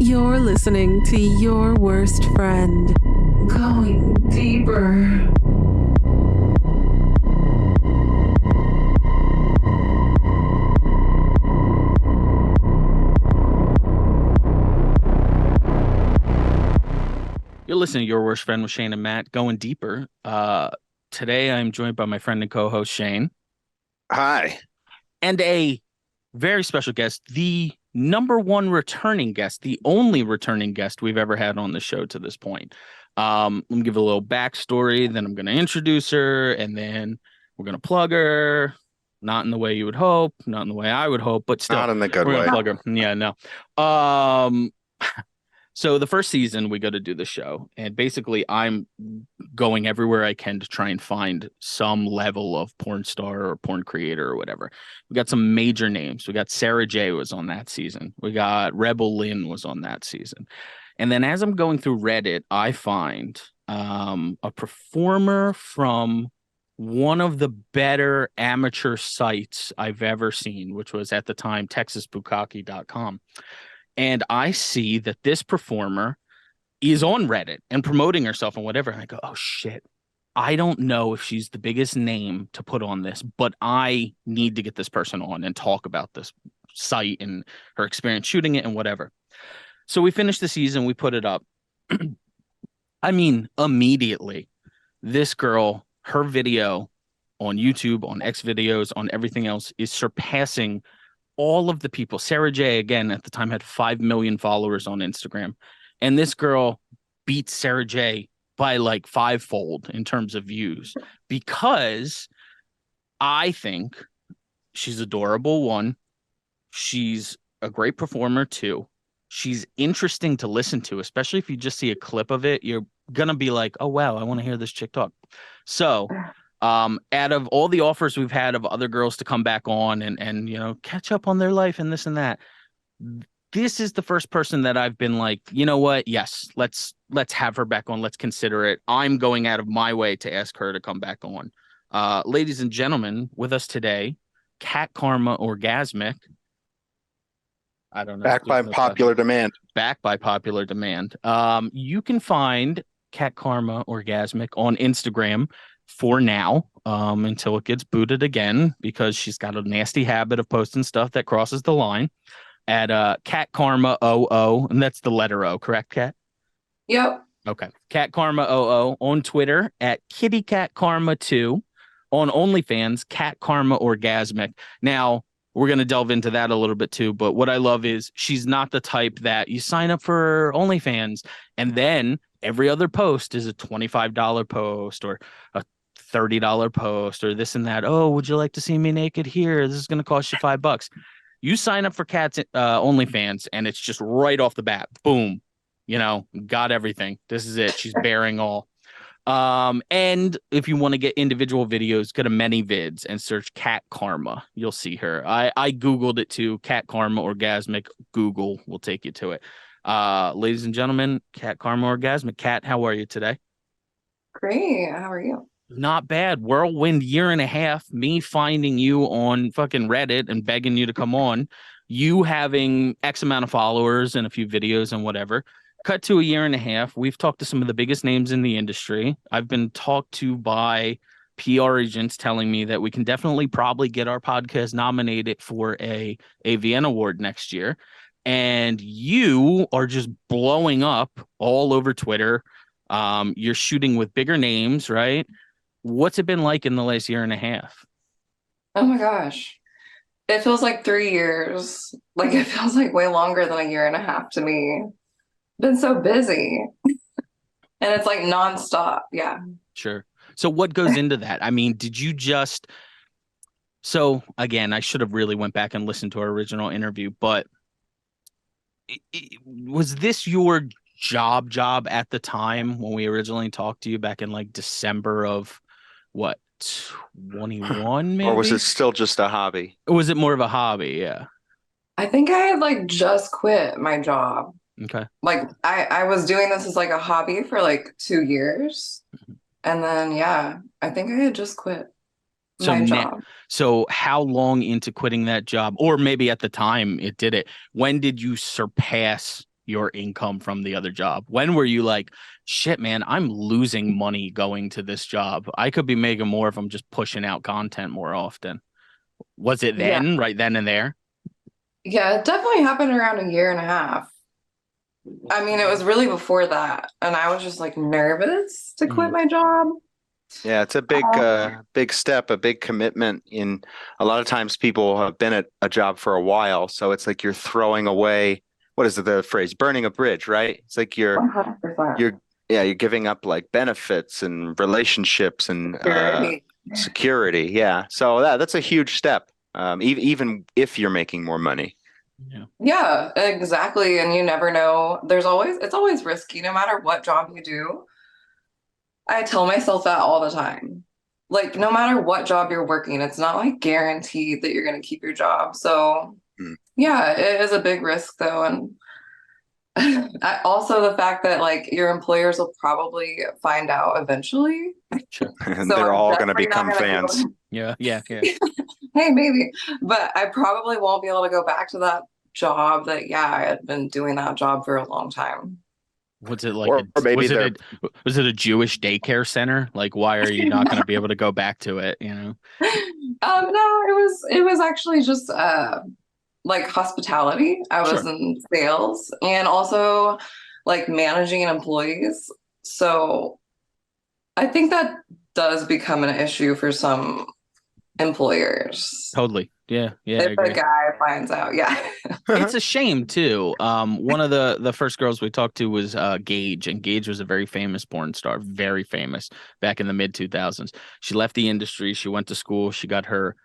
You're listening to Your Worst Friend. Going deeper. You're listening to Your Worst Friend with Shane and Matt, going deeper. Today I'm joined by my friend and co-host Shane. Hi. And a very special guest, the number one returning guest, the only returning guest we've ever had on the show to this point. Let me give a little backstory, then I'm going to introduce her, and then we're going to plug her. Not in the way you would hope, not in the way I would hope, but still. Not in the good we're way. Plug her. Yeah, no. So the first season we go to do the show, and basically I'm going everywhere I can to try and find some level of porn star or porn creator or whatever. We got some major names. We got Sarah J was on that season. We got Rebel Lynn was on that season. And then as I'm going through Reddit, I find a performer from one of the better amateur sites I've ever seen, which was at the time TexasBukaki.com. And I see that this performer is on Reddit and promoting herself and whatever. And I go, oh, shit. I don't know if she's the biggest name to put on this, but I need to get this person on and talk about this site and her experience shooting it and whatever. So we finished the season. We put it up. I mean, immediately, this girl, her video on YouTube, on X videos, on everything else is surpassing all of the people. Sarah J, again, at the time had 5 million followers on Instagram. And this girl beats Sarah J by like 5-fold in terms of views because I think she's adorable, one. She's a great performer, two. She's interesting to listen to, especially if you just see a clip of it. You're going to be like, oh, wow, I want to hear this chick talk. So out of all the offers we've had of other girls to come back on and you know catch up on their life and this and that, this is the first person that I've been like, you know what? Yes, let's have her back on. Let's consider it. I'm going out of my way to ask her to come back on. Ladies and gentlemen, with us today, Kat Karma Orgasmic. I don't know. Back by popular demand. Back by popular demand. You can find Kat Karma Orgasmic on Instagram for now, until it gets booted again, because she's got a nasty habit of posting stuff that crosses the line at Kat Karma OO, and that's the letter O, correct, Kat? Yep. Okay. Kat Karma OO on Twitter at Kitty Kat Karma 2, on OnlyFans, Kat Karma Orgasmic. Now, we're going to delve into that a little bit too, but what I love is she's not the type that you sign up for OnlyFans and then every other post is a $25 post or a $30 post or this and that. Oh, would you like to see me naked here? This is going to cost you $5. You sign up for Kat's OnlyFans and it's just right off the bat. Boom. You know, got everything. This is it. She's bearing all. And if you want to get individual videos, go to ManyVids and search Kat Karma. You'll see her. I Googled it too. Kat Karma Orgasmic. Google will take you to it. Ladies and gentlemen, Kat Karma Orgasmic. Kat, how are you today? Great. How are you? Not bad. Whirlwind year and a half. Me finding you on fucking Reddit and begging you to come on. You having X amount of followers and a few videos and whatever. Cut to a year and a half. We've talked to some of the biggest names in the industry. I've been talked to by PR agents telling me that we can definitely probably get our podcast nominated for a AVN award next year. And you are just blowing up all over Twitter. You're shooting with bigger names, right? What's it been like in the last year and a half? Oh my gosh. It feels like 3 years. Like it feels like way longer than a year and a half to me. Been so busy. And it's like nonstop. Yeah. Sure. So what goes into that? I mean, did you just... So again, I should have really went back and listened to our original interview, but was this your job at the time when we originally talked to you back in like December of what, 21 maybe? Or was it still just a hobby? Or was it more of a hobby? Yeah. I think I had like just quit my job. Okay. Like I was doing this as like a hobby for like 2 years. And then, yeah, I think I had just quit my job. So how long into quitting that job, or maybe at the time it did it, when did you surpass your income from the other job? When were you like, shit, man, I'm losing money going to this job. I could be making more if I'm just pushing out content more often. Was it then, right then and there? Yeah, it definitely happened around a year and a half. I mean, it was really before that. And I was just like nervous to quit my job. Yeah, it's a big step, a big commitment. In a lot of times people have been at a job for a while, so it's like you're throwing away, what is the phrase? Burning a bridge, right? It's like 100%. you're giving up like benefits and relationships and security. Yeah. So that's a huge step. Even if you're making more money. Yeah, exactly. And you never know. It's always risky no matter what job you do. I tell myself that all the time. Like, no matter what job you're working, it's not like guaranteed that you're going to keep your job. So, yeah, it is a big risk though. And also the fact that like your employers will probably find out eventually. Sure. And So they're I'm all going to definitely not become gonna fans. Yeah. Hey, maybe. But I probably won't be able to go back to that job that, I had been doing that job for a long time. Was it like Or maybe was it a Jewish daycare center? Like, why are you not going to be able to go back to it? You know? No, it was actually just like hospitality. I was in sales and also like managing employees. So I think that does become an issue for some employers. Totally. Yeah. If a guy finds out, It's a shame too. One of the first girls we talked to was Gage, and Gage was a very famous porn star, very famous back in the mid 2000s. She left the industry. She went to school. She got her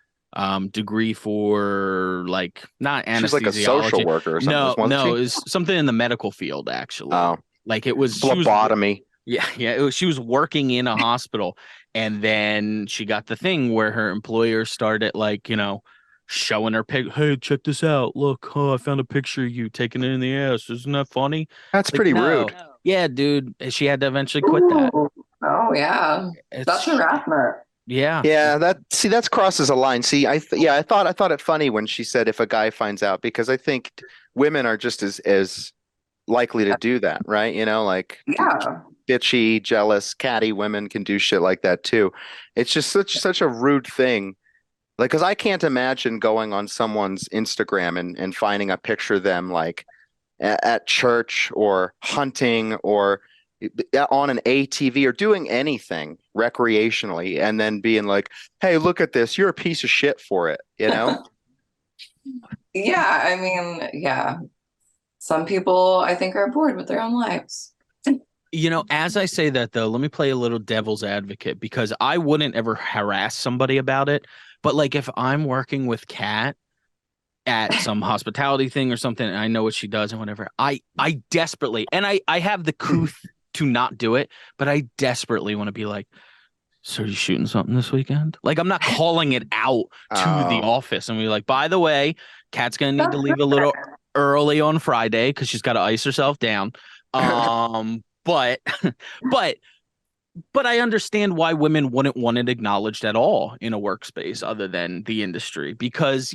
degree for like not anesthesiology. She's like a social worker or something. No, it was something in the medical field actually. Oh, like it was phlebotomy. She was working in a hospital, and then she got the thing where her employer started like, showing her pic. Hey, check this out. Look, I found a picture of you taking it in the ass. Isn't that funny? That's pretty rude. Yeah, dude. She had to eventually quit that. Oh yeah, that's harassment. Yeah. That crosses a line. See, I thought it funny when she said if a guy finds out, because I think women are just as likely to do that, right? Like bitchy, jealous, catty women can do shit like that too. It's just such a rude thing. Like, because I can't imagine going on someone's Instagram and finding a picture of them like at church or hunting or on an ATV or doing anything recreationally and then being like, hey, look at this. You're a piece of shit for it, Yeah, I mean, some people I think are bored with their own lives. As I say that though, let me play a little devil's advocate, because I wouldn't ever harass somebody about it. But like if I'm working with Kat at some hospitality thing or something, and I know what she does and whatever, I desperately, and I have the couth to not do it, but I desperately want to be like, so are you shooting something this weekend? Like, I'm not calling it out to the office and be like, by the way, Kat's going to need to leave a little early on Friday because she's got to ice herself down. But I understand why women wouldn't want it acknowledged at all in a workspace other than the industry, because,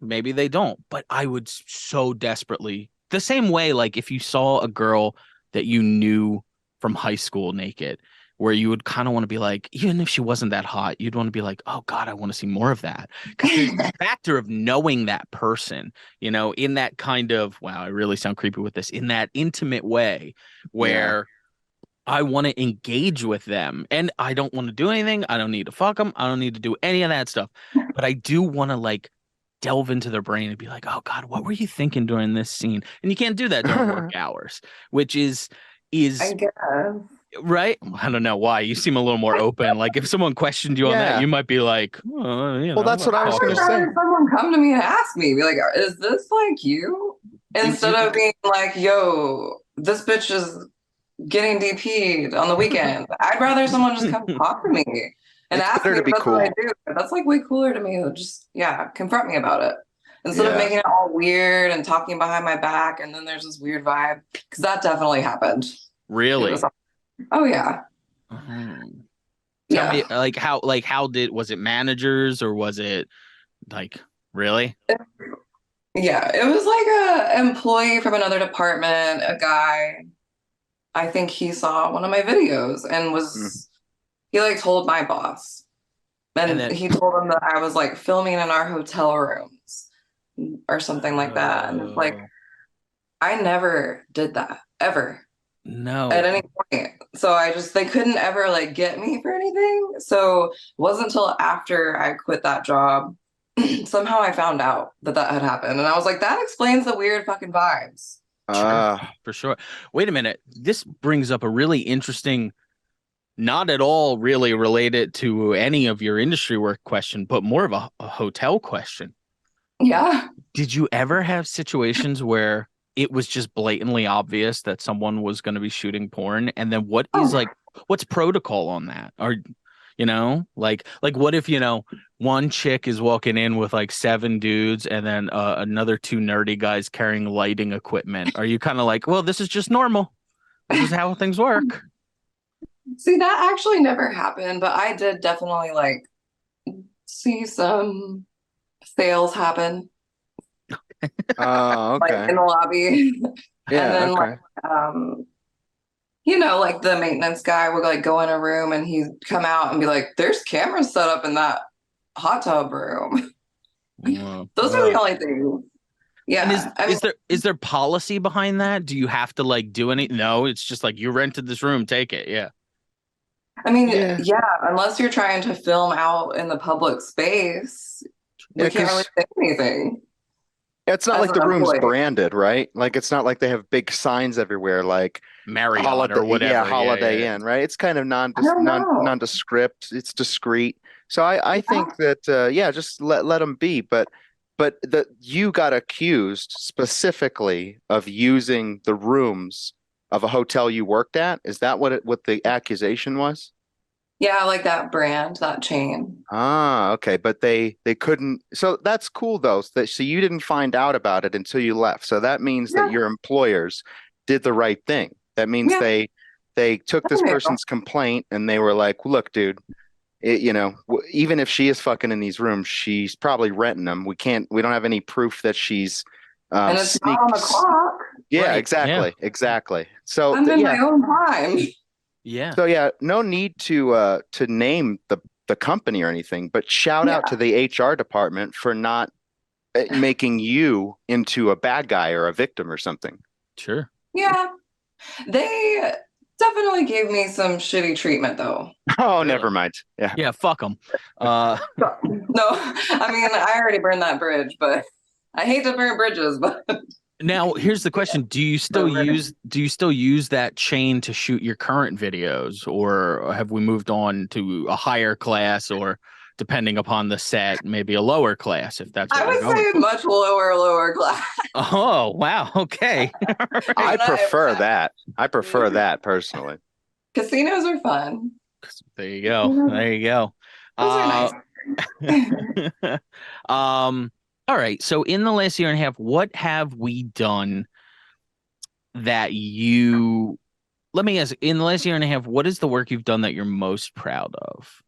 maybe they don't. But I would so desperately, the same way, like if you saw a girl that you knew from high school naked, where you would kind of want to be like, even if she wasn't that hot, you'd want to be like, oh God, I want to see more of that. Because there's the factor of knowing that person, in that kind of, wow, I really sound creepy with this, in that intimate way where I want to engage with them, and I don't want to do anything. I don't need to fuck them. I don't need to do any of that stuff, but I do want to like delve into their brain and be like, oh God, what were you thinking during this scene? And you can't do that during work hours, which is I guess. Right? I don't know why. You seem a little more open. Like if someone questioned you on that, you might be like, well, that's what I was going to say. Someone come to me and ask me, be like, is this like you? Instead of being like, yo, this bitch is getting DP'd on the weekend. I'd rather someone just come talk to me and ask me that's what I do. That's like way cooler to me than just, confront me about it. Instead of making it all weird and talking behind my back, and then there's this weird vibe. Because that definitely happened. Really? Oh yeah. Tell me, was it managers or was it like really? Yeah, it was like a employee from another department, a guy. I think he saw one of my videos and Mm. he like told my boss. And And then he told him that I was like filming in our hotel rooms or something like that. And it's like, oh, I never did that ever at no. any point. So they couldn't ever like get me for anything. So it wasn't until after I quit that job, somehow I found out that that had happened. And I was like, that explains the weird fucking vibes. Sure, for sure. Wait a minute. This brings up a really interesting, not at all really related to any of your industry work question, but more of a hotel question. Yeah. Did you ever have situations where it was just blatantly obvious that someone was going to be shooting porn? And then Oh, what's protocol on that? Or, like what if, one chick is walking in with like 7 dudes and then another 2 nerdy guys carrying lighting equipment? Are you kind of like, well, this is just normal. This is how things work. see, that actually never happened, but I did definitely like see some sales happen Oh, like okay. in the lobby. And Yeah, then okay. um like the maintenance guy would like go in a room and he'd come out and be like, there's cameras set up in that hot tub room. Those are the only things. And Yeah. I mean, is there policy behind that? Do you have to like do any? No, it's just like you rented this room, take it. Yeah. Yeah. yeah, unless you're trying to film out in the public space, Yeah, we can't really because say anything it's not as like an the room's employee. branded, right? Like it's not like they have big signs everywhere, like Marriott Holiday, or yeah, whatever. Yeah, yeah, Holiday yeah. Inn, right? It's kind of I don't know. nondescript. It's discreet. So I Yeah. think that yeah, just let them be. But that you got accused specifically of using the rooms of a hotel you worked at. Is that what the accusation was? Yeah, like that brand, that chain. Ah, okay, but they couldn't. So that's cool though. So you didn't find out about it until you left. So that means that Yeah. your employers did the right thing. That means Yeah. they took this I know. person's complaint and they were like, "Look, dude, even if she is fucking in these rooms, she's probably renting them. We don't have any proof that she's And it's not on the sneaks. clock. Yeah, Right. Yeah. exactly. So I'm in yeah, my own time. Yeah. so yeah, no need to name the company or anything, but shout Yeah. out to the HR department for not making you into a bad guy or a victim or something. Sure. Yeah. They definitely gave me some shitty treatment though. Oh, Really. never mind. Yeah. Yeah. Fuck them. No, I mean, I already burned that bridge, but I hate to burn bridges, but Now here's the question: Do you still use that chain to shoot your current videos, or have we moved on to a higher class, or depending upon the set, maybe a lower class if that's I what you're would going say for? much lower class. Oh, wow. Okay. I I'm not prefer into that. I prefer that personally. Casinos are fun. There you go. There you go. Those are nice. All right. So in the last year and a half, what have we done that let me ask, in the last year and a half, what is the work you've done that you're most proud of?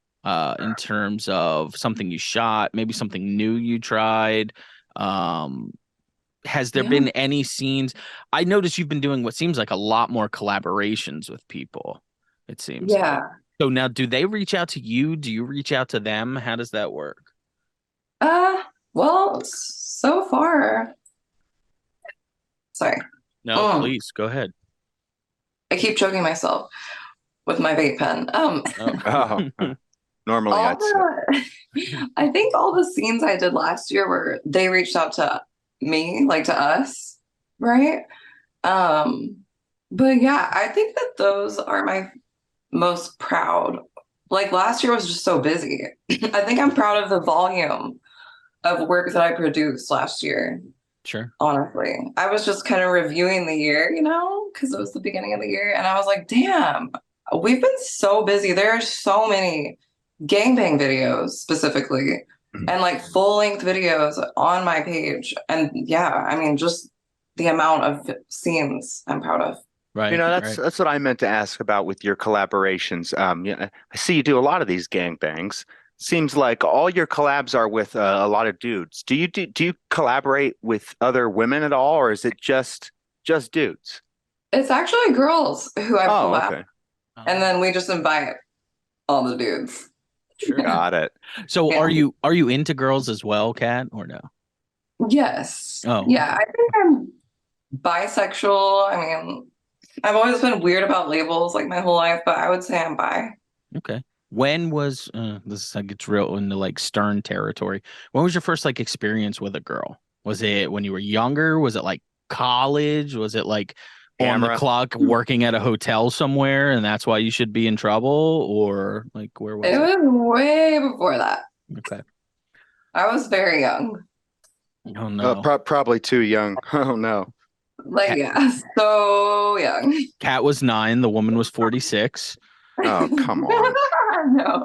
In terms of something you shot, maybe something new you tried. Has there Yeah. been any scenes? I noticed you've been doing what seems like a lot more collaborations with people, it seems like. Yeah. So now, do they reach out to you? Do you reach out to them? How does that work? Well, so far, sorry. No, please go ahead. I keep choking myself with my vape pen. Oh, normally all I'd say. I think all the scenes I did last year were they reached out to me, like to us, right? But yeah, I think that those are my most proud. Like last year was just so busy. I think I'm proud of the volume of work that I produced last year. Sure. Honestly, I was just kind of reviewing the year, because it was the beginning of the year, and I was like, damn, we've been so busy. There are so many gangbang videos specifically and like full-length videos on my page. And yeah, I mean, just the amount of scenes I'm proud of. Right. That's what I meant to ask about with your collaborations. Yeah, I see you do a lot of these gangbangs. seems like all your collabs are with a lot of dudes. Do you collaborate with other women at all, or is it just dudes? It's actually girls who I Oh, collab, okay. and then we just invite all the dudes. Sure. Got it. So Yeah. are you into girls as well, Kat, or no? Yes. Oh, Yeah, I think I'm bisexual. I mean, I've always been weird about labels like my whole life, but I would say I'm bi. okay. When was this is like gets real into like stern territory. When was your first like experience with a girl? Was it when you were younger? Was it like college? Was it like on the Camera. clock working at a hotel somewhere and that's why you should be in trouble? Or like where was It it? was way before that. Okay. I was very young. Oh no. Probably too young. Oh no. Like, Cat, yeah, so young. Cat was 9, the woman was 46. Oh, come on. No.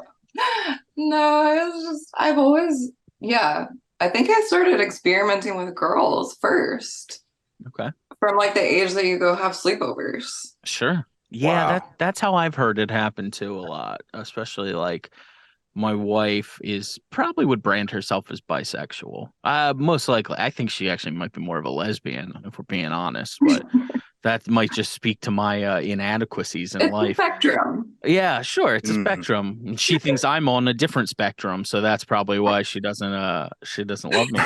No, it was just, I've always, yeah. I think I started experimenting with girls first Okay. from like the age that you go have sleepovers. Sure. Yeah, Wow. that's how I've heard it happen too a lot, especially like my wife is probably would brand herself as bisexual. Most likely, I think she actually might be more of a lesbian, if we're being honest, but that might just speak to my inadequacies in It's a life. spectrum. Yeah, sure, it's a Mhm. spectrum. And she thinks I'm on a different spectrum, so that's probably why she doesn't love me.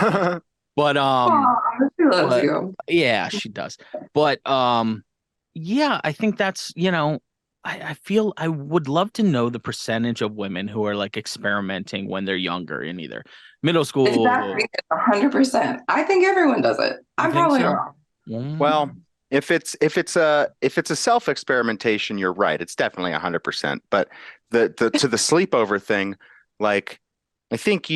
But Aw, she loves but you. yeah, she does. But yeah, I think that's, I feel I would love to know the percentage of women who are like experimenting when they're younger in either middle school. Exactly, 100%. I think everyone does it. I'm think probably so? wrong. Well, if it's a self experimentation, you're right. It's definitely 100%. But the to the sleepover thing, like I think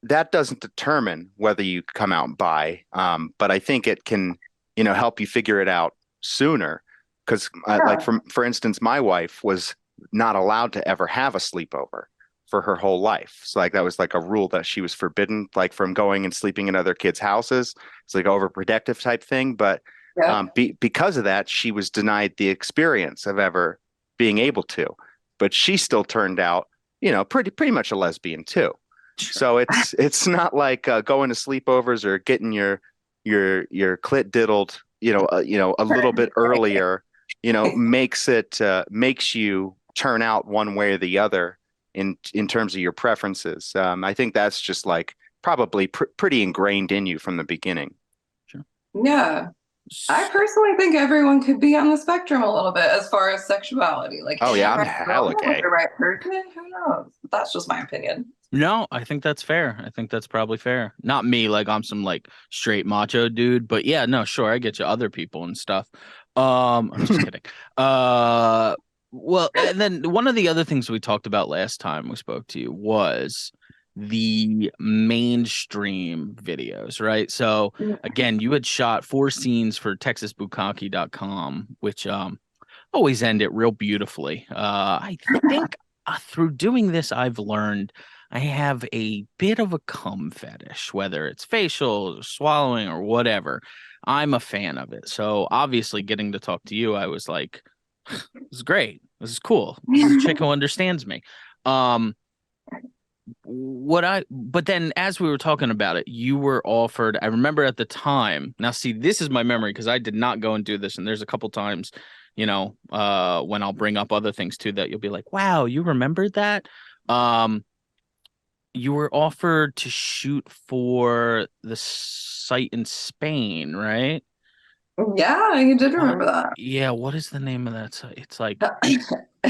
that doesn't determine whether you come out bi. But I think it can, help you figure it out sooner. Because like Yeah. for instance, my wife was not allowed to ever have a sleepover for her whole life. So like that was like a rule that she was forbidden, like from going and sleeping in other kids' houses. It's like overprotective type thing. But Yeah. because of that, she was denied the experience of ever being able to. But she still turned out, pretty much a lesbian too. So it's not like going to sleepovers or getting your clit diddled, a little bit earlier, makes you turn out one way or the other in terms of your preferences. I think that's just like probably pretty ingrained in you from the beginning. Sure. Yeah. I personally think everyone could be on the spectrum a little bit as far as sexuality. Like, Oh, in yeah, the I'm right hella girl gay. with the right person, who knows? That's just my opinion. No, I think that's fair. I think that's probably fair. Not me, like I'm some like straight macho dude, but yeah, no, sure, I get you other people and stuff. I'm just kidding. Well, and then one of the other things we talked about last time we spoke to you was the mainstream videos, right? So again, you had shot 4 scenes for TexasBukkake.com, which always end it real beautifully. I think through doing this, I've learned I have a bit of a cum fetish, whether it's facial, or swallowing, or whatever. I'm a fan of it. So obviously, getting to talk to you, I was like, "This is great. This is cool. This is a chick who understands me." But then as we were talking about it, you were offered. I remember at the time. Now, see, this is my memory because I did not go and do this, and there's a couple times, when I'll bring up other things too that you'll be like, "Wow, you remembered that." You were offered to shoot for the site in Spain, right? Yeah, you did remember that. Yeah, what is the name of that site? It's like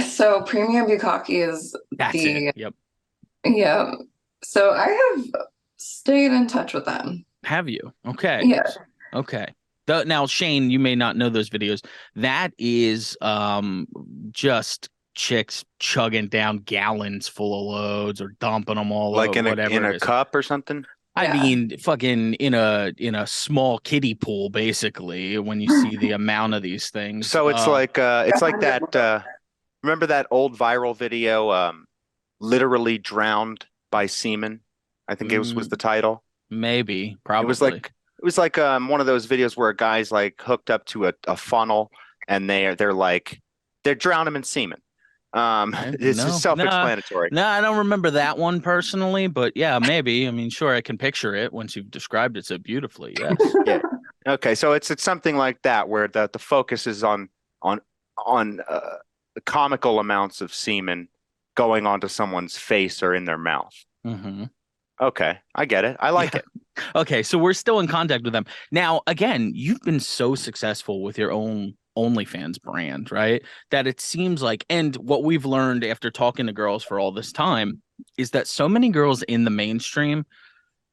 So Premium Bukkake is that's the it. Yep. yeah. So I have stayed in touch with them. Have you? Okay. Yeah. Okay. Now, Shane, you may not know those videos. That is just chicks chugging down gallons full of loads or dumping them all Like over, in whatever a it is. cup or something. I Yeah. mean, fucking in a small kiddie pool, basically, when you see the amount of these things. So it's like that. Remember that old viral video, literally drowned by semen? I think it was the title. Maybe, probably. It was like one of those videos where a guy's like hooked up to a funnel and they're drowning him in semen. It's just No, self-explanatory. no, I don't remember that one personally, but yeah, maybe. I mean, sure, I can picture it once you've described it so beautifully. Yes. Yeah. Okay, so it's something like that where the focus is on comical amounts of semen going onto someone's face or in their mouth. Mm-hmm. Okay, I get it. I like it. Okay, so we're still in contact with them. Now, again, you've been so successful with your own OnlyFans brand, right? That it seems like, and what we've learned after talking to girls for all this time is that so many girls in the mainstream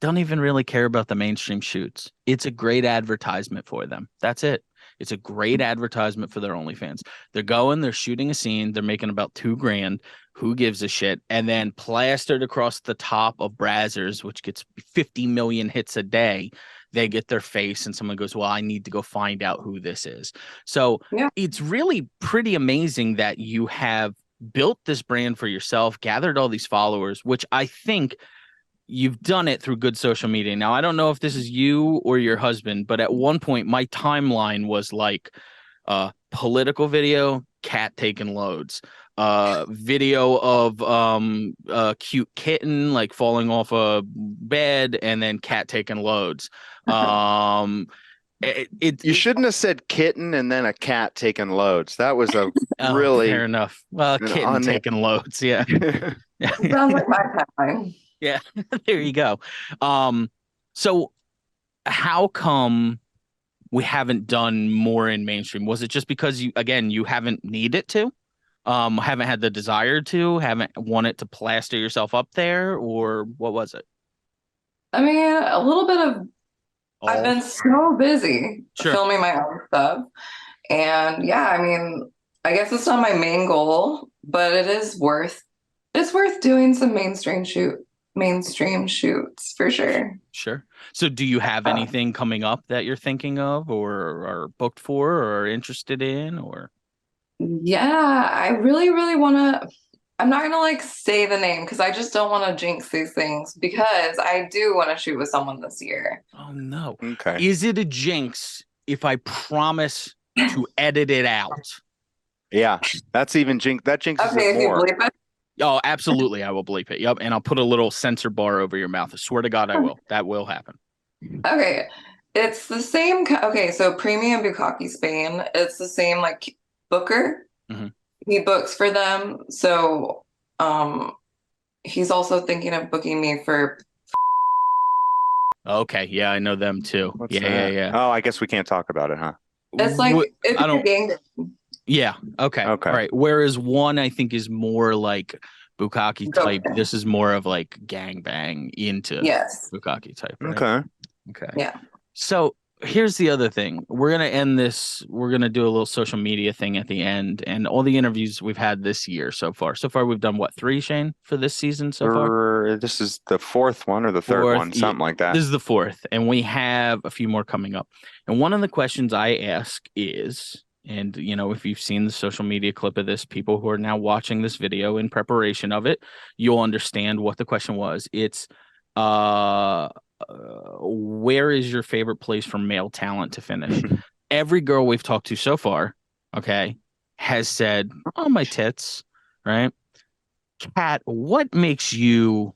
don't even really care about the mainstream shoots. It's a great advertisement for them. That's it. It's a great advertisement for their OnlyFans. They're shooting a scene, they're making about $2,000. Who gives a shit? And then plastered across the top of Brazzers, which gets 50 million hits a day, they get their face and someone goes, well, I need to go find out who this is. So It's really pretty amazing that you have built this brand for yourself, gathered all these followers, which I think you've done it through good social media. Now, I don't know if this is you or your husband, but at one point my timeline was like political video, cat taking loads, video of a cute kitten like falling off a bed, and then cat taking loads. You shouldn't have said kitten and then a cat taking loads. That was a really fair enough. Well, kitten taking loads, yeah. Sounds like my timeline. Yeah, there you go. So how come we haven't done more in mainstream? Was it just because you haven't needed to? Haven't had the desire to, haven't wanted to plaster yourself up there, or what was it? I mean, a little bit of I've been so busy filming my own stuff. And yeah, I mean, I guess it's not my main goal, but it's worth doing some mainstream shoots for sure. Sure. So do you have anything coming up that you're thinking of or are booked for or interested in or? Yeah, I really, really want to. I'm not going to like say the name because I just don't want to jinx these things because I do want to shoot with someone this year. Oh, no. Okay. Is it a jinx if I promise to edit it out? Yeah, that's even jinx. That jinxes it more. You bleep it? Oh, absolutely. I will bleep it. Yep. And I'll put a little censor bar over your mouth. I swear to God, I will. That will happen. Okay. It's the same. Okay. So Premium Bukkake Spain, it's the same like booker. Mm-hmm. He books for them. So he's also thinking of booking me for. Okay. Yeah, I know them too. What's that? Yeah. Oh, I guess we can't talk about it, huh? It's like it's a gang. Yeah. Okay. Okay. All right. Whereas one, I think, is more like Bukkake type. Okay. This is more of like gangbang into Bukkake type. Right? Okay. Okay. Yeah. So here's the other thing. We're going to end this. We're going to do a little social media thing at the end. And all the interviews we've had this year so far. So far, we've done what, 3, Shane, for this season so far? This is the 4th one or the 3rd one, something like that. This is the 4th. And we have a few more coming up. And one of the questions I ask is, and, you know, if you've seen the social media clip of this, people who are now watching this video in preparation of it, you'll understand what the question was. It's, where is your favorite place for male talent to finish? Every girl we've talked to so far, okay, has said, oh, my tits, right? Kat, what makes you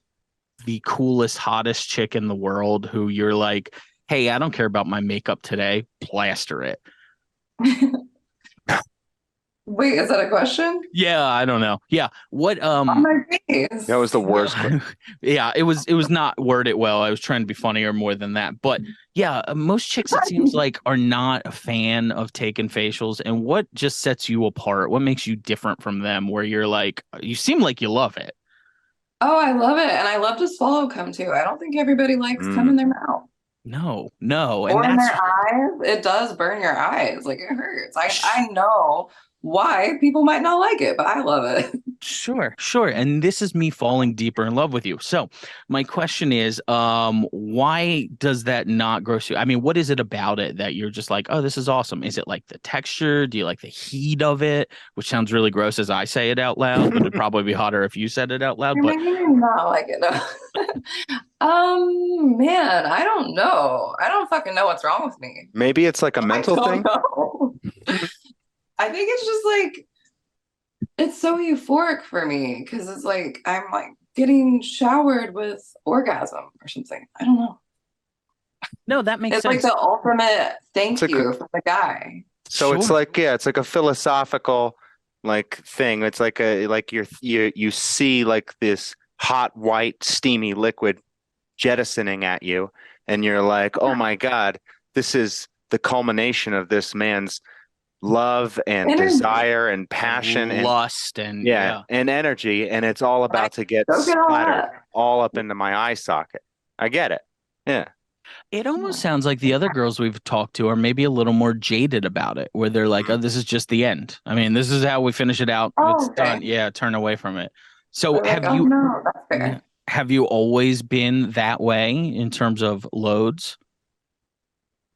the coolest, hottest chick in the world who you're like, hey, I don't care about my makeup today, plaster it? Wait, is that a question? Yeah, I don't know. Yeah. What on my face. That was the worst. Yeah, it was not worded well. I was trying to be funnier more than that. But yeah, most chicks, it seems like, are not a fan of taking facials. And what just sets you apart? What makes you different from them where you're like, you seem like you love it? Oh, I love it. And I love to swallow cum too. I don't think everybody likes cum in their mouth. No. Or in their eyes. It does burn your eyes. Like, it hurts. I know why people might not like it, but I love it. Sure. And this is me falling deeper in love with you. So my question is, why does that not gross you? I mean, what is it about it that you're just like, oh, this is awesome? Is it like the texture? Do you like the heat of it? Which sounds really gross as I say it out loud, but it'd probably be hotter if you said it out loud. But not like it. Man, I don't know. I don't fucking know what's wrong with me. Maybe it's like a mental thing. I think it's just like it's so euphoric for me because it's like I'm like getting showered with orgasm or something. I don't know. No, that makes It's like sense. the ultimate thank It's a you from the guy. So it's Sure. like, yeah, it's like a philosophical like thing. It's like you see like this hot white steamy liquid jettisoning at you, and you're like, oh my God, this is the culmination of this man's love and Energy. desire and passion and lust and yeah. and energy, and it's all about to get Go get all splattered that. all up into my eye socket. I get it. Yeah. It almost sounds like the other girls we've talked to are maybe a little more jaded about it, where they're like, "Oh, this is just the end. I mean, this is how we finish it out. Oh, It's okay. done. Yeah, turn away from it." So They're have like, oh you no, that's fair. yeah, have you always been that way in terms of loads?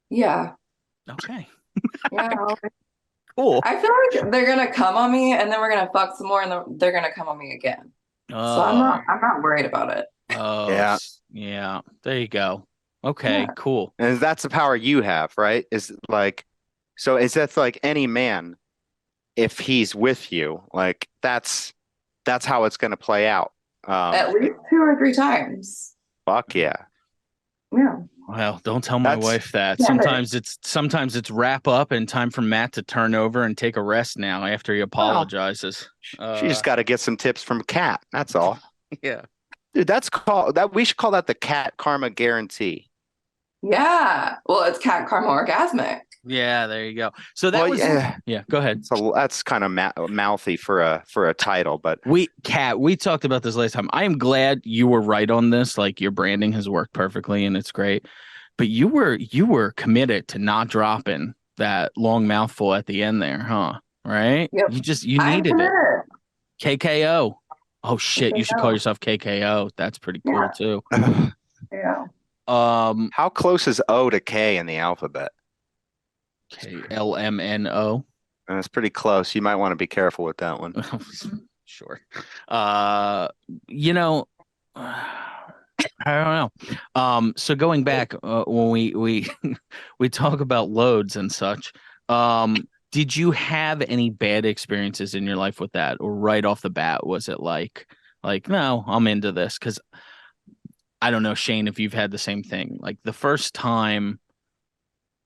Yeah. Okay, Yeah. cool. I feel like they're gonna come on me and then we're gonna fuck some more and then they're gonna come on me again. So I'm not worried about it. Yeah. Yeah. There you go. Okay, Yeah. cool. And that's the power you have, right? Is like, so is that like any man, if he's with you, like that's how it's going to play out. At least 2 or 3 times. Fuck yeah. Yeah. Well, don't tell my That's- wife that. Yeah, Sometimes it's wrap up and time for Matt to turn over and take a rest now after he apologizes. She just got to get some tips from Kat. That's all. Yeah. Dude, we should call that the Kat Karma guarantee. Yeah. Well, it's Kat Karma Orgasmic. Yeah, there you go. So that Well, was yeah. Go ahead. So that's kind of mouthy for a title, but We talked about this last time. I am glad you were right on this. Like your branding has worked perfectly and it's great. But you were committed to not dropping that long mouthful at the end there, huh? Right? Yep. You needed it. Sure. KKO. Oh shit, you should call yourself KKO. That's pretty cool Yeah. too. Yeah. how close is O to K in the alphabet? KLMNO. That's pretty close. You might want to be careful with that one. Sure. You know, I don't know. So going back, when we we talk about loads and such, did you have any bad experiences in your life with that, or right off the bat was it like no, I'm into this? Because I don't know, Shane, if you've had the same thing. Like the first time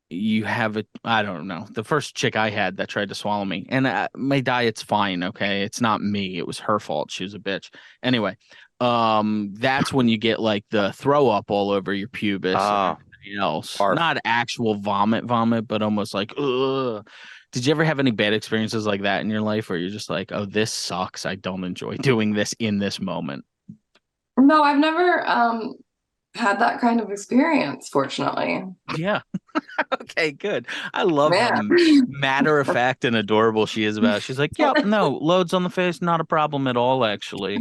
you have it, I don't know. The first chick I had that tried to swallow me, and my diet's fine. Okay, it's not me. It was her fault. She was a bitch. Anyway, that's when you get like the throw up all over your pubis and everything else. Barf. Not actual vomit, but almost like ugh. Did you ever have any bad experiences like that in your life, where you're just like, oh, this sucks. I don't enjoy doing this in this moment? No, I've never had that kind of experience, fortunately. Yeah. Okay, good. I love how Man. matter of fact and adorable she is about it. She's like, yep, no, loads on the face, not a problem at all, actually.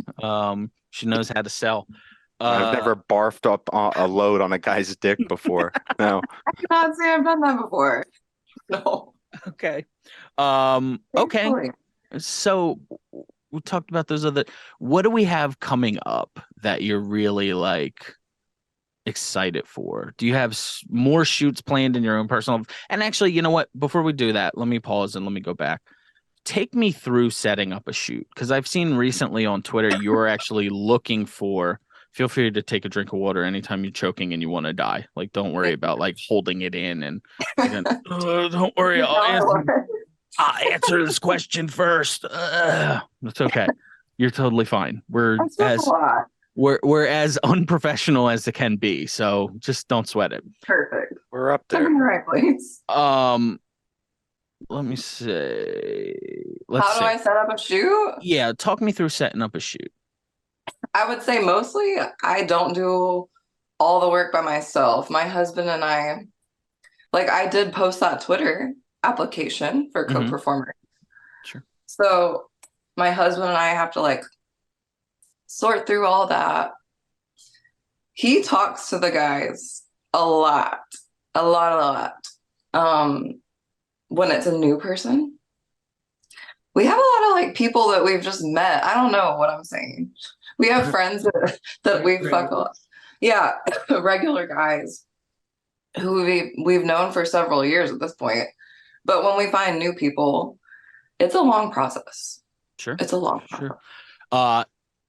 She knows how to sell. I've never barfed up a load on a guy's dick before. No. I cannot say I've done that before. No. Okay. Okay. Thankfully. So we talked about those other. What do we have coming up that you're really like excited for? Do you have more shoots planned in your own personal? And actually, you know what? Before we do that, let me pause and let me go back. Take me through setting up a shoot, because I've seen recently on Twitter you're actually looking for. Feel free to take a drink of water anytime you're choking and you want to die. Like, don't worry about like holding it in and don't worry. I'll answer this question first. It's okay. You're totally fine. We're as unprofessional as it can be. So just don't sweat it. Perfect. We're up I'm there. in the right place. Let me say. How do I set up a shoot? Yeah, talk me through setting up a shoot. I would say mostly I don't do all the work by myself. My husband and I, like I did post that Twitter application for co-performers. Sure. So my husband and I have to like sort through all that. He talks to the guys a lot. When it's a new person. We have a lot of like people that we've just met. I don't know what I'm saying. We have friends that we fuck with. Yeah, regular guys who we've known for several years at this point. But when we find new people, it's a long process. Sure. It's a long Sure.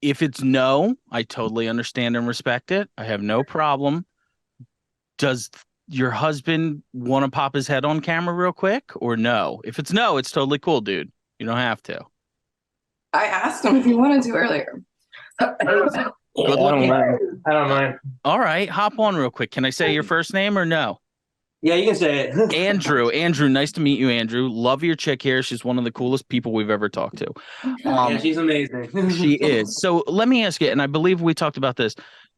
If it's no, I totally understand and respect it. I have no problem. Does your husband want to pop his head on camera real quick or no? If it's no, it's totally cool, dude. You don't have to. I asked him if he wanted to earlier. Good luck. I don't mind. All right, hop on real quick. Can I say your first name or no? Yeah, you can say it. Andrew, nice to meet you, Andrew. Love your chick here. She's one of the coolest people we've ever talked to. Yeah, she's amazing. She is. So let me ask you, and I believe we talked about this.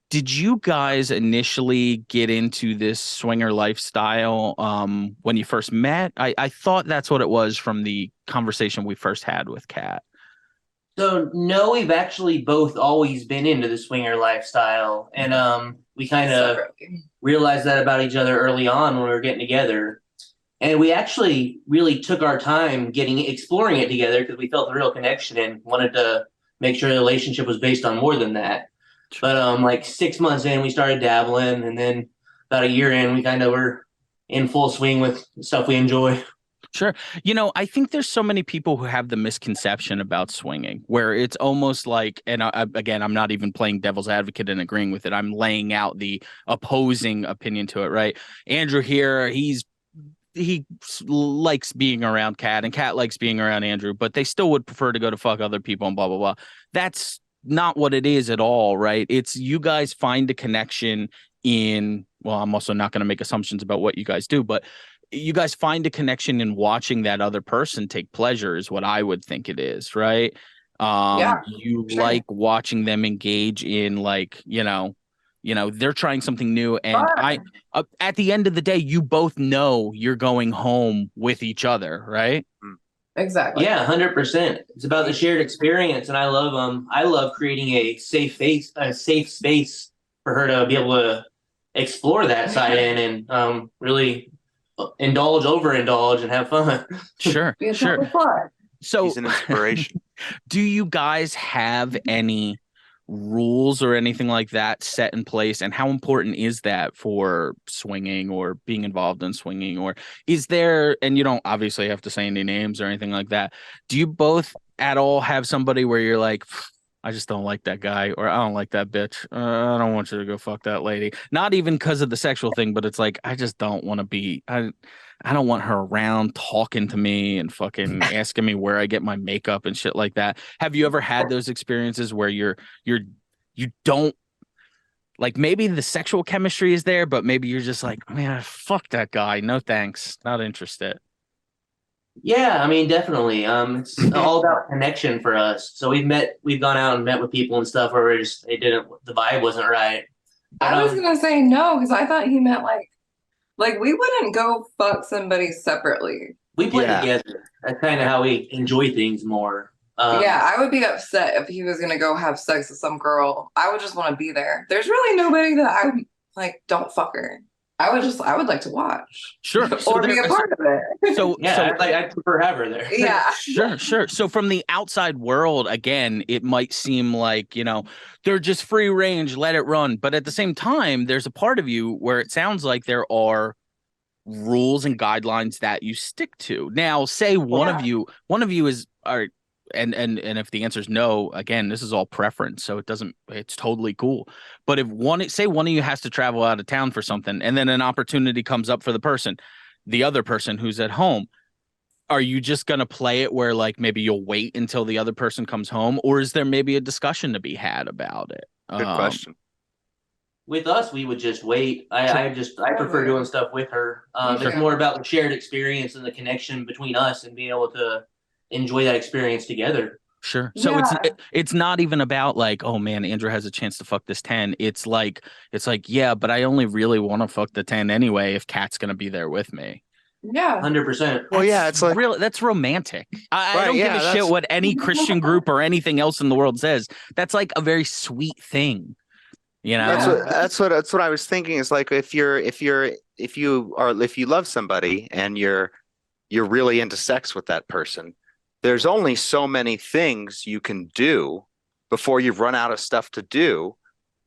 Did you guys initially get into this swinger lifestyle when you first met? I thought that's what it was from the conversation we first had with Kat. So no, we've actually both always been into the swinger lifestyle, and we kind of realized that about each other early on when we were getting together. And we actually really took our time exploring it together because we felt a real connection and wanted to make sure the relationship was based on more than that. But like 6 months in, we started dabbling, and then about a year in, we kind of were in full swing with stuff we enjoy. Sure. I think there's so many people who have the misconception about swinging where it's almost like, and again, I'm not even playing devil's advocate and agreeing with it. I'm laying out the opposing opinion to it, right? Andrew here, he likes being around Kat and Kat likes being around Andrew, but they still would prefer to go to fuck other people and blah, blah, blah. That's not what it is at all, right? It's you guys find a connection well, I'm also not going to make assumptions about what you guys do, but you guys find a connection in watching that other person take pleasure is what I would think it is, right? You sure. like watching them engage in they're trying something new. And at the end of the day, you both know you're going home with each other, right? Exactly. Yeah, 100%. It's about the shared experience, and I love creating a safe space for her to be able to explore that side in and really overindulge and have fun. Sure. So He's an inspiration. do you guys have any rules or anything like that set in place, and how important is that for swinging or being involved in swinging? Or is there, and you don't obviously have to say any names or anything like that, do you both at all have somebody where you're like, I just don't like that guy, or I don't like that bitch, I don't want you to go fuck that lady, not even because of the sexual thing, but it's like I just don't want to be I don't want her around talking to me and fucking asking me where I get my makeup and shit like that. Have you ever had those experiences where you don't, like, maybe the sexual chemistry is there, but maybe you're just like, man, fuck that guy, no thanks, not interested? Yeah, I mean, definitely. It's all about connection for us. So we've gone out and met with people and stuff where the vibe wasn't right. But, I was gonna say no because I thought he meant like we wouldn't go fuck somebody separately. we play together. That's kind of how we enjoy things more. Yeah, I would be upset if he was gonna go have sex with some girl. I would just want to be there. There's really nobody that I would like. Don't fuck her. I would like to watch. Sure. Or be a part of it. So I prefer have her there. Yeah. Sure. So from the outside world, again, it might seem like, they're just free range, let it run. But at the same time, there's a part of you where it sounds like there are rules and guidelines that you stick to. Now, say one of you and if the answer is no, again, this is all preference, so it's totally cool. But if one of you has to travel out of town for something, and then an opportunity comes up for the other person who's at home, are you just going to play it where like maybe you'll wait until the other person comes home, or is there maybe a discussion to be had about it? Good question. With us, we would just wait. I prefer doing stuff with her. It's more about the shared experience and the connection between us and being able to enjoy that experience together. Sure. So it's not even about like, oh man, Andrew has a chance to fuck this 10. It's like, yeah, but I only really want to fuck the 10 anyway if Kat's gonna be there with me. Yeah. 100%. Well, yeah, it's like that's romantic. I don't give a shit what any Christian group or anything else in the world says. That's like a very sweet thing. That's what I was thinking. Is like if you love somebody and you're really into sex with that person, there's only so many things you can do before you run out of stuff to do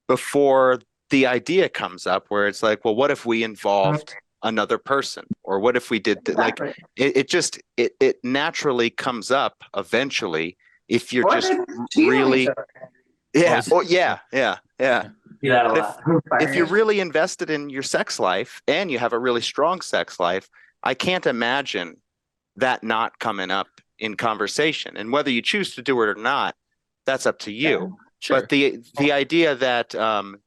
before the idea comes up where it's like, well, what if we involved another person, or what if we did like it naturally comes up eventually if you're Or just they cheat on really, each other. yeah, oh, yeah. Do that a But lot. if you're really invested in your sex life and you have a really strong sex life, I can't imagine that not coming up in conversation. And whether you choose to do it or not, that's up to you. Sure. But the idea that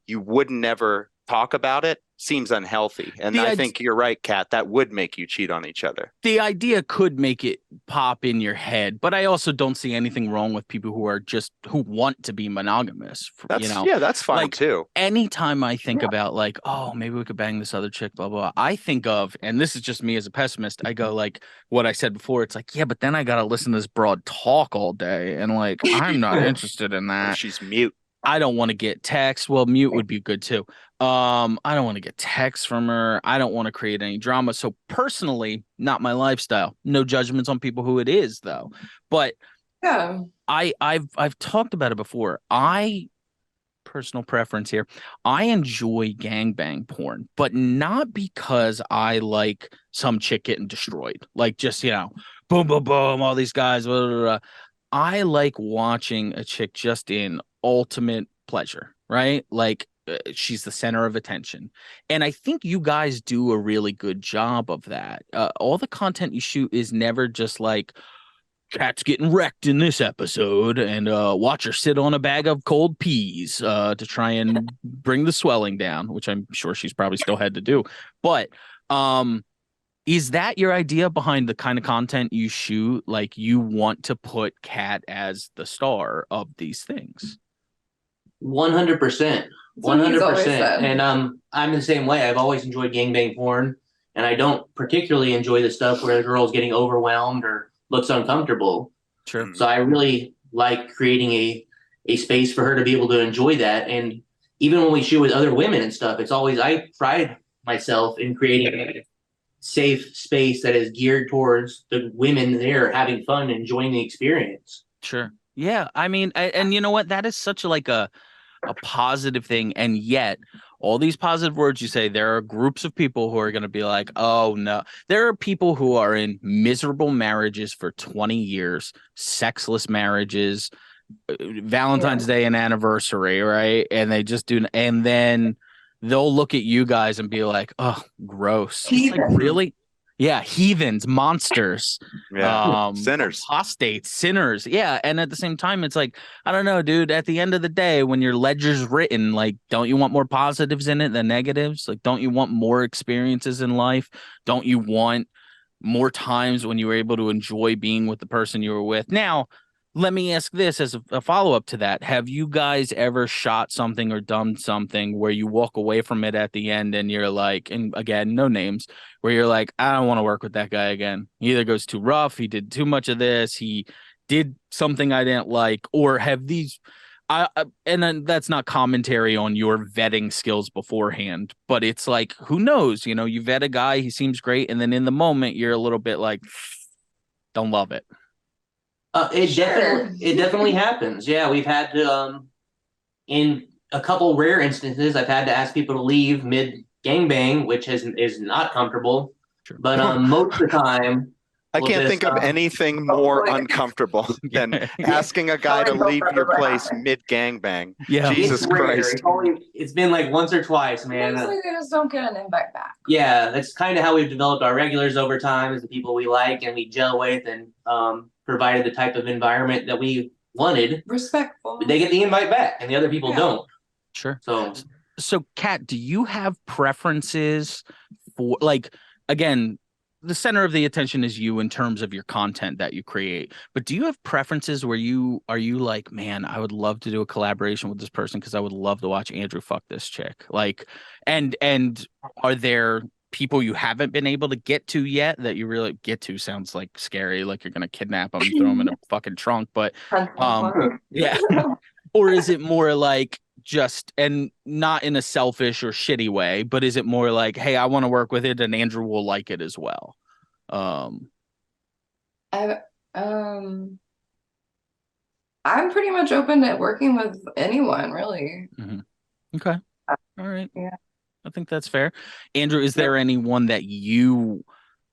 you would never talk about it seems unhealthy. And I think you're right, Kat. That would make you cheat on each other. The idea could make it pop in your head, but I also don't see anything wrong with people who want to be monogamous. That's fine like, too. Anytime I think about like, oh, maybe we could bang this other chick, blah, blah, blah, I think of, and this is just me as a pessimist, I go like what I said before. It's like, yeah, but then I got to listen to this broad talk all day. And like, I'm not interested in that. She's mute. I don't want to get text. Well, mute would be good too. I don't want to get texts from her. I don't want to create any drama. So personally, not my lifestyle. No judgments on people who it is though. But Yeah. I've talked about it before. Personal preference here. I enjoy gangbang porn, but not because I like some chick getting destroyed. Like just, boom, boom, boom, all these guys. Blah, blah, blah. I like watching a chick just in ultimate pleasure, right? Like she's the center of attention. And I think you guys do a really good job of that. All the content you shoot is never just like, Kat's getting wrecked in this episode, and watch her sit on a bag of cold peas to try and bring the swelling down, which I'm sure she's probably still had to do. But is that your idea behind the kind of content you shoot? Like you want to put Kat as the star of these things? 100%. 100%. And I'm the same way. I've always enjoyed gangbang porn, and I don't particularly enjoy the stuff where the girl's getting overwhelmed or looks uncomfortable. Sure. So I really like creating a space for her to be able to enjoy that. And even when we shoot with other women and stuff, it's always, I pride myself in creating a safe space that is geared towards the women there having fun, enjoying the experience. Sure. Yeah. I mean, and you know what? That is such like a positive thing. And yet all these positive words you say, there are groups of people who are going to be like, oh no, there are people who are in miserable marriages for 20 years, sexless marriages, Valentine's Day and anniversary, right? And they just do, and then they'll look at you guys and be like, oh, gross. It's like, really? Yeah, heathens, monsters, sinners, apostates, sinners. Yeah, and at the same time, it's like, I don't know, dude. At the end of the day, when your ledger's written, like, don't you want more positives in it than negatives? Like, don't you want more experiences in life? Don't you want more times when you were able to enjoy being with the person you were with? Now, let me ask this as a follow-up to that. Have you guys ever shot something or done something where you walk away from it at the end and you're like, and again, no names, where you're like, I don't want to work with that guy again. He either goes too rough, he did too much of this, he did something I didn't like, or have these, and then that's not commentary on your vetting skills beforehand, but it's like, who knows, you vet a guy, he seems great, and then in the moment, you're a little bit like, don't love it. It definitely happens. Yeah, we've had to, in a couple rare instances, I've had to ask people to leave mid gangbang, which is not comfortable. Sure. But most of the time, I can't think of anything more uncomfortable than asking a guy to leave your place mid gangbang. Yeah, Jesus Christ. It's been like once or twice, man. It's like they just don't get an invite back. Yeah, that's kind of how we've developed our regulars over time, is the people we like and we gel with, and provided the type of environment that we wanted. Respectful. They get the invite back, and the other people don't. Sure. So, Kat, do you have preferences for, like, again, the center of the attention is you in terms of your content that you create, but do you have preferences where are you like, man, I would love to do a collaboration with this person because I would love to watch Andrew fuck this chick? Like, and are there people you haven't been able to get to yet that you really get to? Sounds like scary, like you're gonna kidnap them, throw them in a fucking trunk, but yeah. Or is it more like just, and not in a selfish or shitty way, but is it more like, hey, I want to work with it and Andrew will like it as well? I'm pretty much open to working with anyone, really. Mm-hmm. Okay. All right. Yeah. I think that's fair. Andrew, is there anyone that you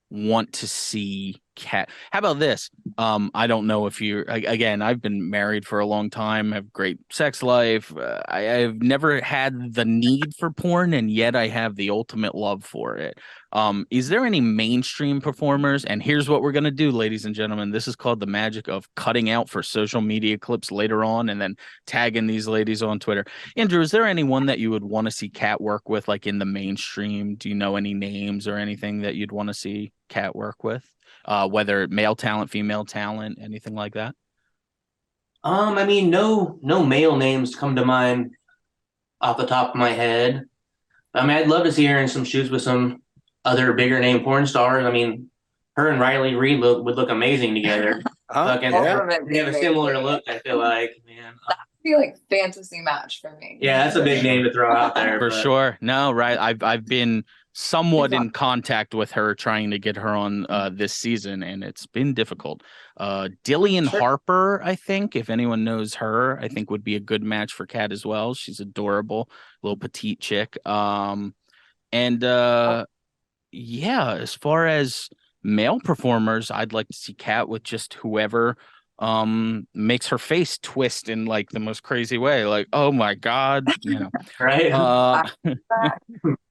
want to see Kat. How about this? I don't know if you again, I've been married for a long time, have great sex life. I've never had the need for porn, and yet I have the ultimate love for it. Is there any mainstream performers? And here's what we're gonna do, ladies and gentlemen. This is called the magic of cutting out for social media clips later on and then tagging these ladies on Twitter. Andrew, is there anyone that you would want to see Kat work with, like in the mainstream? Do you know any names or anything that you'd want to see Kat work with? Whether male talent, female talent, anything like that? I mean, no male names come to mind off the top of my head. I mean, I'd love to see her in some shoots with some other bigger name porn stars. I mean, her and Riley Reid would look amazing together. They have a similar look, I feel like, man. That would be like fantasy match for me. Yeah, that's a big name to throw out there. For sure. No, right. I've been somewhat in contact with her, trying to get her on this season, and it's been difficult. Dillian Harper, I think, if anyone knows her, I think would be a good match for Kat as well. She's adorable, little petite chick. Yeah, as far as male performers, I'd like to see Kat with just whoever makes her face twist in like the most crazy way, like, oh my God, you know. Right.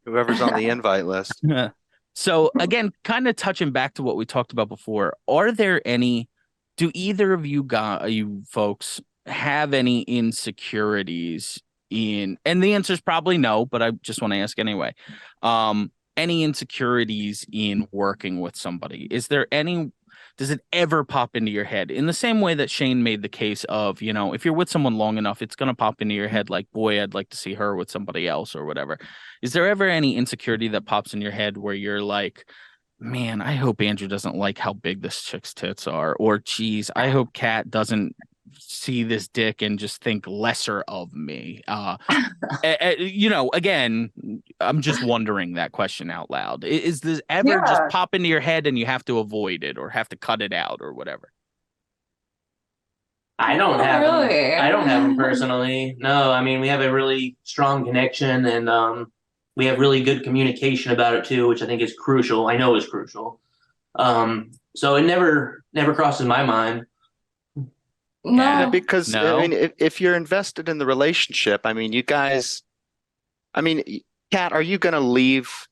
Whoever's on the invite list. So again, kind of touching back to what we talked about before, do either of you folks have any insecurities and the answer is probably no, but I just want to ask anyway. Any insecurities in working with somebody? Does it ever pop into your head in the same way that Shane made the case of, you know, if you're with someone long enough, it's going to pop into your head like, boy, I'd like to see her with somebody else or whatever. Is there ever any insecurity that pops in your head where you're like, man, I hope Andrew doesn't like how big this chick's tits are, or geez, I hope Kat doesn't see this dick and just think lesser of me? You know, again, I'm just wondering that question out loud. Is this ever just pop into your head and you have to avoid it or have to cut it out or whatever? I don't have them personally. No, I mean, we have a really strong connection, and we have really good communication about it too, which I think is crucial. I know is crucial. So it never crosses my mind. No, Yeah, because I mean, if you're invested in the relationship, I mean, you guys, I mean, Kat, are you gonna leave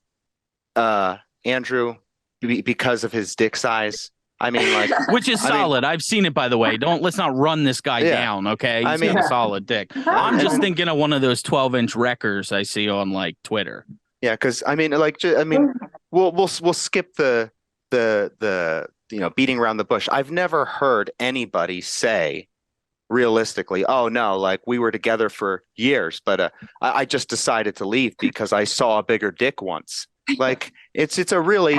Andrew because of his dick size? I mean, like, which is solid. I've seen it, by the way. Let's not run this guy down, okay? He's got a solid dick. I'm just thinking of one of those 12-inch wreckers I see on like Twitter. Yeah, because I mean, like, we'll skip the you know, beating around the bush. I've never heard anybody say realistically, oh no, like we were together for years, but I just decided to leave because I saw a bigger dick once. Like it's a really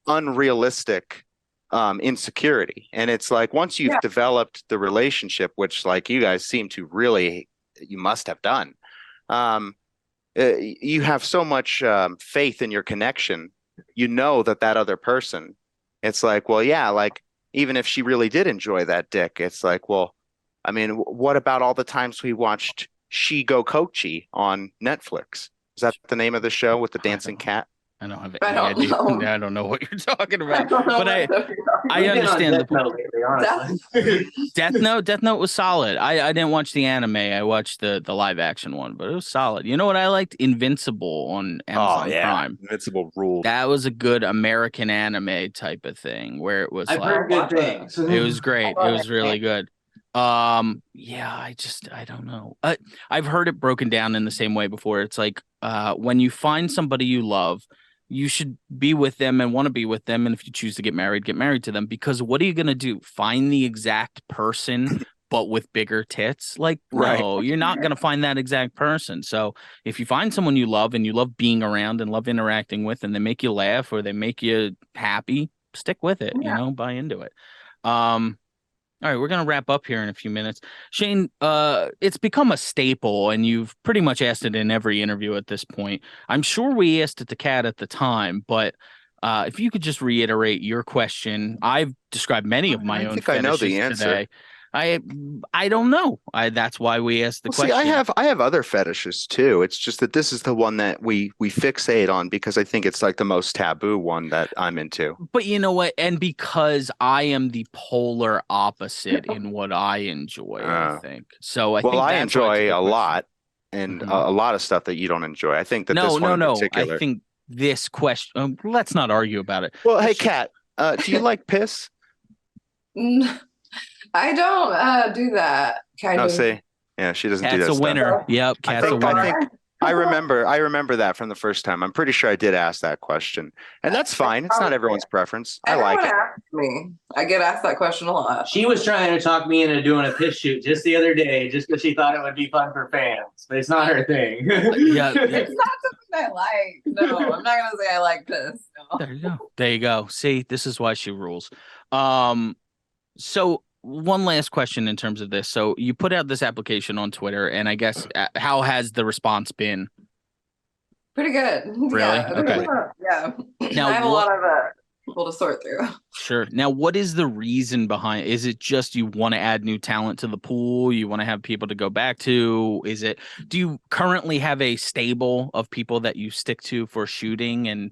unrealistic insecurity. And it's like once you've developed the relationship, which like you guys seem to really, you must have done, you have so much faith in your connection. You know that other person, it's like, well, yeah, like even if she really did enjoy that dick, it's like, well, I mean, what about all the times we watched She Go Kochi on Netflix? Is that the name of the show with the dancing cat? I don't have any idea. I don't know what you're talking about. But I understand the point. Death Note was solid. I didn't watch the anime. I watched the live action one, but it was solid. You know what I liked? Invincible on Amazon Prime. Invincible ruled. That was a good American anime type of thing where it was I've heard good things. It was great. It was really good. Yeah, I don't know. I've heard it broken down in the same way before. It's like when you find somebody you love, you should be with them and want to be with them. And if you choose to get married to them, because what are you going to do? Find the exact person, but with bigger tits? Like, no, you're not going to find that exact person. So if you find someone you love and you love being around and love interacting with, and they make you laugh or they make you happy, stick with it, you know, buy into it. All right, we're going to wrap up here in a few minutes. Shane, it's become a staple, and you've pretty much asked it in every interview at this point. I'm sure we asked it to Kat at the time, but if you could just reiterate your question. I've described many of my own fetishes today. I don't know. That's why we asked the Well, see, question. I have other fetishes too. It's just that this is the one that we fixate on because I think it's like the most taboo one that I'm into. But you know what? And because I am the polar opposite in what I enjoy, I think. So I Well, think I that's why it's enjoy good a question. lot and Mhm. a lot of stuff that you don't enjoy. I think that this No, one in I particular. think this question. Let's not argue about it. Well, hey, This should- Kat, do you like piss? I don't do that kind No, of. see, yeah, she doesn't do Cat's that a stuff. winner. Yep, I Cat's a think winner. I remember that from the first time. I'm pretty sure I did ask that question, and that's fine. It's not everyone's preference. I like Everyone it. asks me. I get asked that question a lot. She was trying to talk me into doing a piss shoot just the other day, just because she thought it would be fun for fans, but it's not her thing. Yeah. It's not something I like. No, I'm not gonna say I like piss. No. There you go. There you go. See, this is why she rules. So one last question in terms of this. So you put out this application on Twitter, and I guess how has the response been? Pretty good. Really? Yeah. Okay. Yeah. Now, I have a lot of people to sort through. Sure. Now, what is the reason behind? Is it just you want to add new talent to the pool? You want to have people to go back to? Do you currently have a stable of people that you stick to for shooting and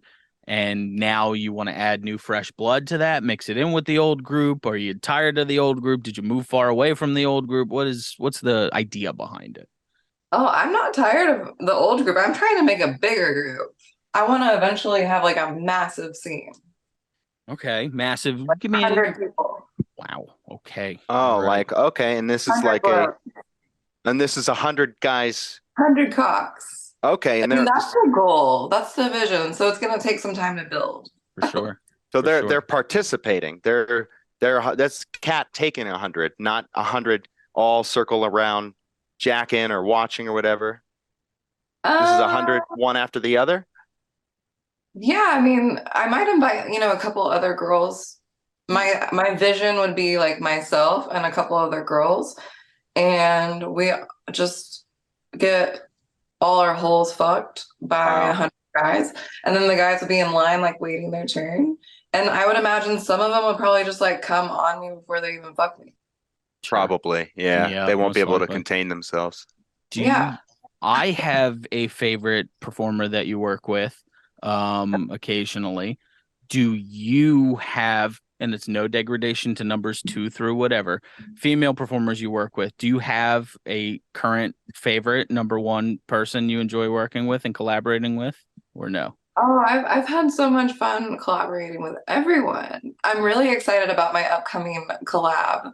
now you want to add new fresh blood to that, mix it in with the old group? Are you tired of the old group? Did you move far away from the old group? What's the idea behind it? Oh, I'm not tired of the old group. I'm trying to make a bigger group. I want to eventually have like a massive scene. Okay, massive. Like Give me 100 people. Wow. Okay. Oh, All right. like okay, and this is 100 like blows. and this is 100 guys. 100 cocks. Okay, and I mean, they're that's the goal. That's the vision. So it's gonna take some time to build. For sure. so For they're sure. they're participating. They're that's Cat taking 100, not 100 all circle around jacking or watching or whatever. This is 100 one after the other. Yeah, I mean, I might invite, a couple other girls. My vision would be like myself and a couple other girls, and we just get all our holes fucked by Wow. 100 guys, and then the guys would be in line like waiting their turn. And I would imagine some of them would probably just like come on me before they even fuck me. Probably, yeah. Yeah, They won't most be able to likely. contain themselves. Yeah. I have a favorite performer that you work with occasionally. Do you have, and it's no degradation to numbers 2 through whatever, female performers you work with, do you have a current favorite number 1 person you enjoy working with and collaborating with, or no? Oh, I've had so much fun collaborating with everyone. I'm really excited about my upcoming collab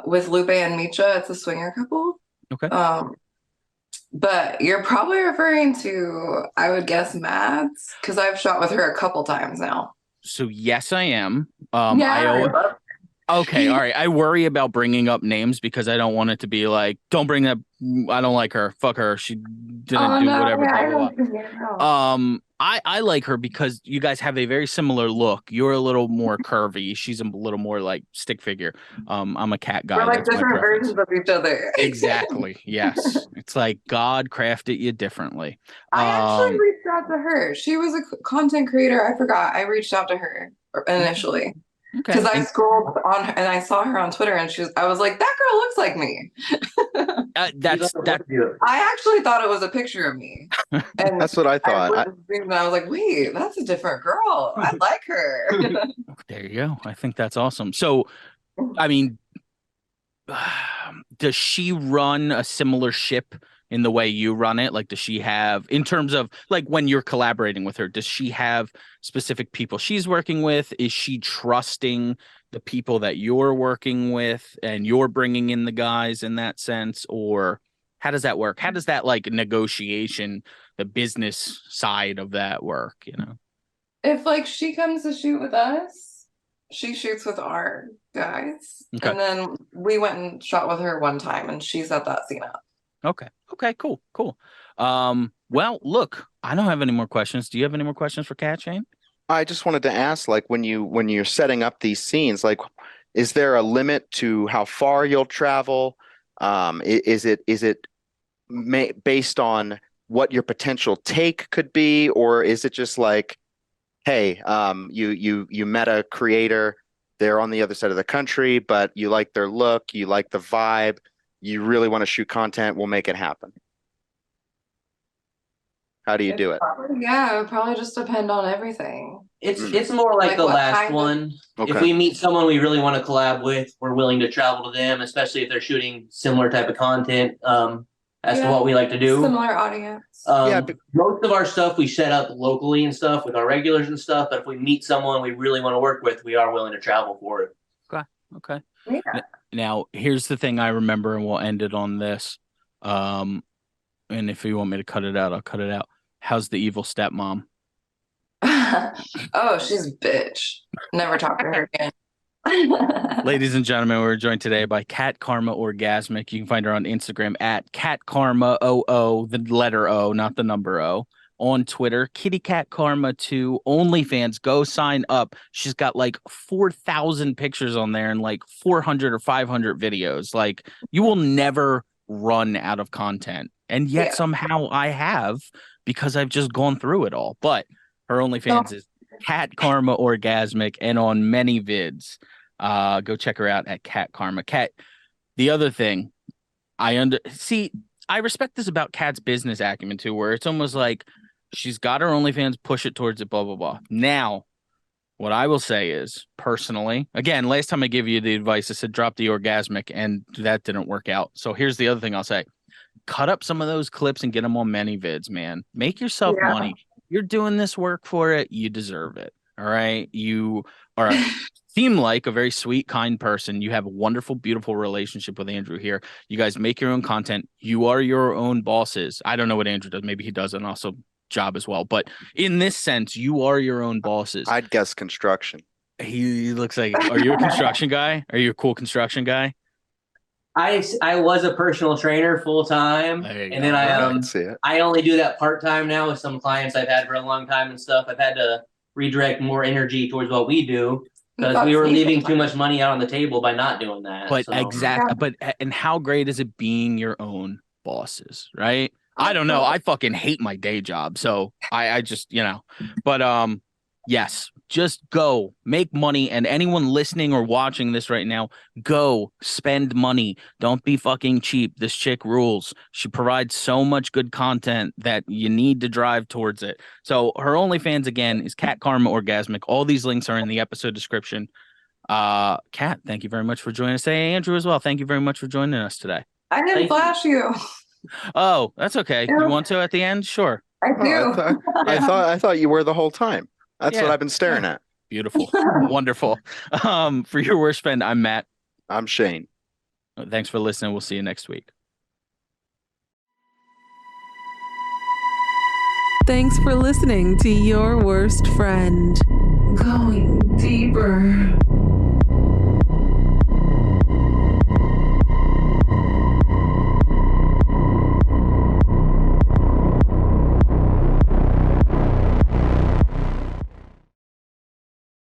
with Lupe and Micha. It's a swinger couple. Okay. But you're probably referring to, I would guess, Mads, because I've shot with her a couple times now. So yes, I am. Yeah. Okay, all right. I worry about bringing up names because I don't want it to be like, don't bring that. I don't like her. Fuck her. She didn't do whatever. Yeah, Blah, blah, blah. I like her because you guys have a very similar look. You're a little more curvy. She's a little more like stick figure. I'm a cat guy. We're like That's my different preference. versions of each other. Exactly. Yes. It's like God crafted you differently. I actually reached out to her. She was a content creator. I forgot. I reached out to her initially. Okay. Because I scrolled on and I saw her on Twitter and I was like, that girl looks like me. I actually thought it was a picture of me. And That's what I thought. I was like, wait, that's a different girl. I like her. There you go. I think that's awesome. So, I mean, does she run a similar ship in the way you run it? Like, does she have, in terms of like when you're collaborating with her, does she have specific people she's working with? Is she trusting the people that you're working with and you're bringing in the guys in that sense? Or how does that work? How does that like negotiation, the business side of that work, If like she comes to shoot with us, she shoots with our guys. Okay. And then we went and shot with her one time and she set that scene up. Okay. Cool. Well, look, I don't have any more questions. Do you have any more questions for Kat, Shane? I just wanted to ask, like, when you're setting up these scenes, like, is there a limit to how far you'll travel? Is it based on what your potential take could be, or is it just like, hey, you met a creator, they're on the other side of the country, but you like their look, you like the vibe, you really want to shoot content, we'll make it happen. How do you do it? Yeah, it would probably just depend on everything. It's more like Like the what last kind of- one. If Okay. we meet someone we really want to collab with, we're willing to travel to them, especially if they're shooting similar type of content as to Yeah. what we like to do. Similar audience. Yeah, but- Most of our stuff we set up locally and stuff with our regulars and stuff, but if we meet someone we really want to work with, we are willing to travel for it. Okay. Yeah. Now, here's the thing I remember, and we'll end it on this. And if you want me to cut it out, I'll cut it out. How's the evil stepmom? Oh, she's a bitch. Never talk to her again. Ladies and gentlemen, we're joined today by Kat Karma Orgasmic. You can find her on Instagram at KatKarmaOO, the letter O, not the number O. On Twitter, Kitty Kat Karma 2, OnlyFans. Go sign up. She's got like 4,000 pictures on there and like 400 or 500 videos. Like, you will never run out of content. And yet somehow I have, because I've just gone through it all. But her OnlyFans is Kat Karma Orgasmic, and on many vids. Go check her out at Kat Karma. Kat, the other thing, I respect this about Kat's business acumen too, where it's almost like she's got her OnlyFans, push it towards it, blah, blah, blah. Now, what I will say is, personally, again, last time I gave you the advice, I said drop the orgasmic, and that didn't work out. So here's the other thing I'll say. Cut up some of those clips and get them on many vids, man. Make yourself money. You're doing this work for it. You deserve it. All right. You seem like a very sweet, kind person. You have a wonderful, beautiful relationship with Andrew here. You guys make your own content. You are your own bosses. I don't know what Andrew does. Maybe he does an awesome job as well. But in this sense, you are your own bosses. I'd guess construction. He looks like, are you a construction guy? Are you a cool construction guy? I was a personal trainer full time, and then I only do that part time now with some clients I've had for a long time and stuff. I've had to redirect more energy towards what we do because we were leaving too much money out on the table by not doing that. But exactly. But and how great is it being your own bosses, right? I don't know. I fucking hate my day job, so I just but yes, just go make money. And anyone listening or watching this right now, go spend money. Don't be fucking cheap. This chick rules. She provides so much good content that you need to drive towards it. So her OnlyFans again is Kat Karma Orgasmic. All these links are in the episode description. Kat, thank you very much for joining us today. Andrew as well. Thank you very much for joining us today. I didn't flash you. Oh, that's okay. You want to at the end? Sure. I do. I thought you were the whole time. That's what I've been staring at. Beautiful. Wonderful. For your worst friend, I'm Matt. I'm Shane. Thanks for listening. We'll see you next week. Thanks for listening to Your Worst Friend. Going deeper.